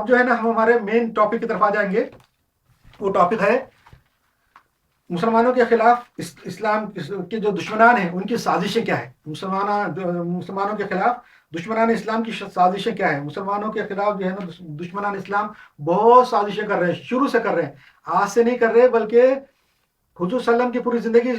اب جو ہے نا ہم ہمارے مین ٹاپک کی طرف آ جائیں گے. وہ ٹاپک ہے مسلمانوں کے خلاف اسلام کے جو دشمنان ہیں ان کی سازشیں کیا ہیں. مسلمانوں کے خلاف دشمنان اسلام کی سازشیں کیا ہیں. مسلمانوں کے خلاف جو ہے نا دشمنان اسلام بہت سازشیں کر رہے ہیں, شروع سے کر رہے ہیں, آج سے نہیں کر رہے بلکہ حضور صلی اللہ علیہ وسلم کی پوری زندگی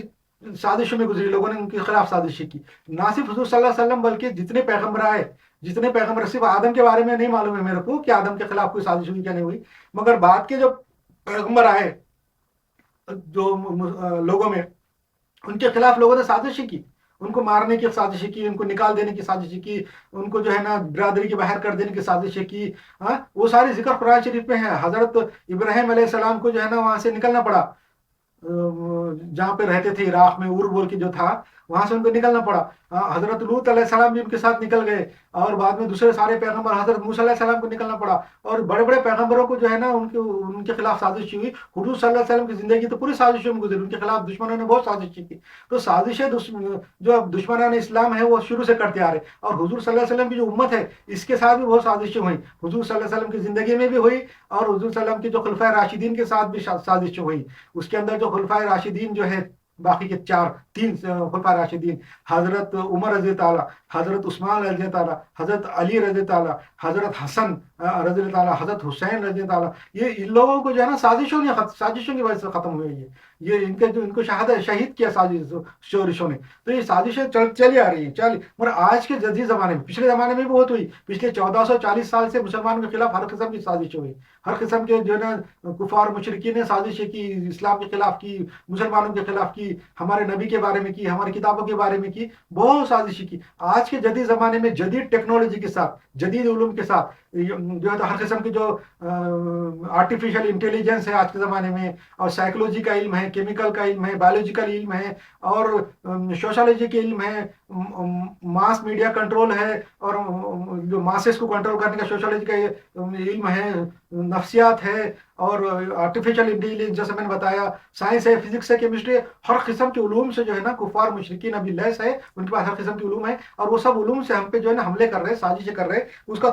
سازشوں میں گزری. لوگوں نے ان کے خلاف سازشیں کی. نہ صرف حضور صلی اللہ علیہ وسلم بلکہ جتنے پیغمبر آئے, صرف آدم کے بارے میں نہیں معلوم ہے میرے کو کہ آدم کے خلاف کوئی سازش ہوئی کیا نہیں ہوئی, مگر بعد کے جو پیغمبر آئے جو لوگوں میں, ان کے خلاف لوگوں نے سازشیں کی. ان کو مارنے کی سازشیں کی, ان کو نکال دینے کی سازشیں کی, ان کو جو ہے نا برادری کے باہر کر دینے کی سازشیں کی. وہ ساری ذکر قرآن شریف میں ہے. حضرت ابراہیم علیہ السلام کو جو ہے نا وہاں سے نکلنا پڑا, جہاں پہ رہتے تھے عراق میں, اور بول کے جو تھا وہاں سے ان کو نکلنا پڑا. حضرت لوط علیہ السلام بھی ان کے ساتھ نکل گئے, اور بعد میں دوسرے سارے پیغمبر, حضرت موسیٰ علیہ السلام کو نکلنا پڑا, اور بڑے بڑے پیغمبروں کو جو ہے نا ان کے خلاف سازش ہوئی. حضور صلی اللہ علیہ وسلم کی زندگی تو پوری سازشوں میں گزری, ان کے خلاف دشمنوں نے بہت سازشیں کی. تو سازشیں جو دشمنان اسلام ہے وہ شروع سے کرتے آ رہے, اور حضور صلی اللہ علیہ وسلم کی جو امت ہے اس کے ساتھ بھی بہت سازشیں ہوئی. حضور صلی اللہ علیہ وسلم کی زندگی میں بھی ہوئی, اور حضور صلی اللہ علیہ وسلم کے جو خلفائے راشدین کے ساتھ بھی سازشیں ہوئی. اس کے اندر جو خلفائے راشدین جو ہے باقی کے تین خلفائے راشدین, حضرت عمر رضی تعالیٰ, حضرت عثمان رضی تعالیٰ, حضرت علی رضی تعالیٰ, حضرت حسن رضی تعالیٰ, حضرت حسین رضی تعالیٰ, یہ ان لوگوں کو جو ہے نا سازشوں کی وجہ سے ختم ہوئی ہے. یہ ان کو شہید کیا شورشوں نے. تو یہ سازشیں چلی آ رہی ہیں مگر آج کے جدید زمانے میں, پچھلے زمانے میں بھی بہت ہوئی. پچھلے 1440 سال سے مسلمانوں کے خلاف ہر قسم کی سازشیں ہوئی. ہر قسم کے جو ہے نا کفار مشرکین نے سازشیں کی, اسلام کے خلاف کی, مسلمانوں کے خلاف کی, ہمارے نبی کے بارے میں کی, ہماری کتابوں کے بارے میں کی, بہت سازشیں کی. آج کے جدید زمانے میں جدید ٹیکنالوجی کے ساتھ, جدید علوم کے ساتھ جو ہے تو ہر قسم کی جو آرٹیفیشل انٹیلیجنس ہے آج کے زمانے میں, اور سائیکولوجی کا علم ہے, کیمیکل کا علم ہے, بایولوجیکل علم ہے, اور سوشالوجی کے علم ہے, ماس میڈیا کنٹرول ہے, اور جو ماسز کو کنٹرول کرنے کا سوشالوجی کا علم ہے, نفسیات ہے, اور آرٹیفیشل انٹیلیجنس جیسے میں نے بتایا, سائنس ہے, فزکس ہے, کیمسٹری ہے. ہر قسم کے علوم سے جو ہے نا کفار مشرکین ابھی لیس ہے, ان کے پاس ہر قسم کے علوم ہے, اور وہ سب علوم سے ہم پہ جو ہے نا حملے کر رہے ہیں, سازشیں کر رہے ہیں. اس کا